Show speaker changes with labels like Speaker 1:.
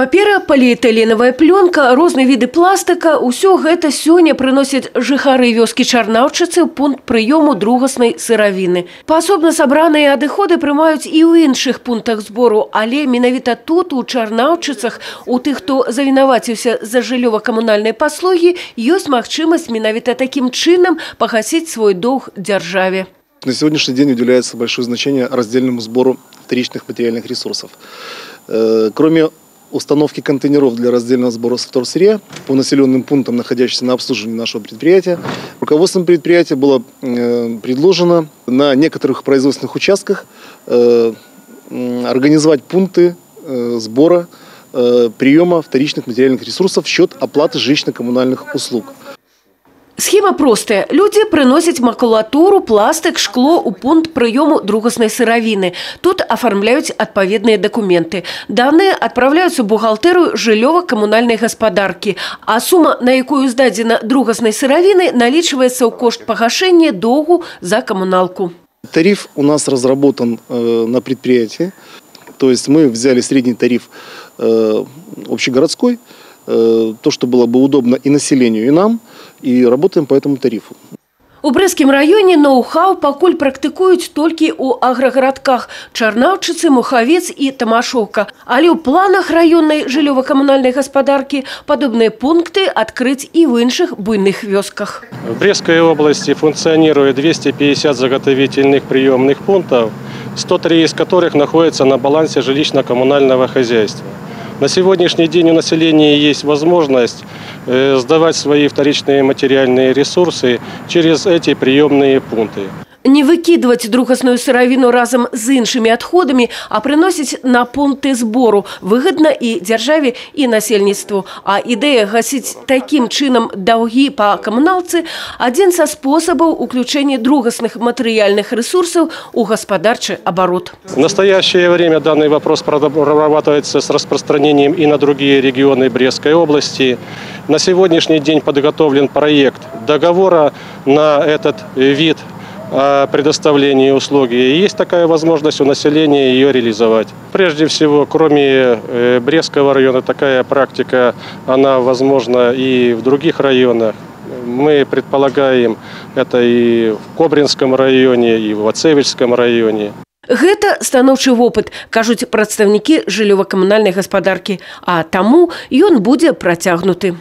Speaker 1: Папера, полиэтиленовая пленка, розныя виды пластика – усё гэта сёння прыносяць жыхары вёскі Чарнаўчыцы ў пункт прыёму другаснай сыравіны. Паасобна сабраныя адыходы прымаюць і ў іншых пунктах збору, але менавіта тут, у Чарнаўчыцах, у тых, хто завінаваціўся за жыллёва-камунальныя паслугі, ёсць магчымасць менавіта такім чынам пагасіць свой доўг дзяржаве.
Speaker 2: На сегодняшний день уделяется большое значение раздельному сбору вторичных материальных ресурсов. Кроме установки контейнеров для раздельного сбора вторсырья по населенным пунктам, находящимся на обслуживании нашего предприятия, руководством предприятия было предложено на некоторых производственных участках организовать пункты сбора приема вторичных материальных ресурсов в счет оплаты жилищно-коммунальных услуг.
Speaker 1: Схема простая. Люди приносят макулатуру, пластик, шкло у пункт прыёму другаснай сыравіны. Тут оформляют адпаведныя документы. Данные отправляются в бухгалтерию жыллёва-коммунальной господарки, а сумма, на якую здадзена другаснай сыравіны, налічваецца ў кошт пагашэння доўгу за коммуналку.
Speaker 2: Тариф у нас разработан на предприятии. То есть мы взяли средний тариф общегородской, то, что было бы удобно и населению, и нам, и работаем по этому тарифу.
Speaker 1: У Брэскім раёне ноу-хау пакуль практыкуюць толькі ў аграгарадках Чарнаўчыцы, Мухавец і Тамашоўка. Але ў планах раённай жыллёва-камунальнай гаспадаркі падобныя пункты адкрыць і в іншых буйных вёсках.
Speaker 3: В Брестской области функционирует 250 заготовительных приемных пунктов, 103 из которых находятся на балансе жилищно-коммунального хозяйства. На сегодняшний день у населения есть возможность сдавать свои вторичные материальные ресурсы через эти приемные пункты.
Speaker 1: Не выкидывать другасную сыравіну разом с іншими отходами, а приносить на пункты сбору выгодно и державе, и насельніцтву. А идея гасить таким чином долги по коммуналце – один со способов уключения другасных материальных ресурсов у господарчий оборот.
Speaker 3: В настоящее время данный вопрос прорабатывается с распространением и на другие регионы Брестской области. На сегодняшний день подготовлен проект договора на этот вид о предоставлении услуги. И есть такая возможность у населения ее реализовать. Прежде всего, кроме Брестского района, такая практика, она возможна и в других районах. Мы предполагаем это и в Кобринском районе, и в Ацевичском районе.
Speaker 1: Гэта станоўчы вопыт, кажуць прадстаўнікі жыллёва-камунальнай гаспадаркі, а таму ён будзе працягнуты.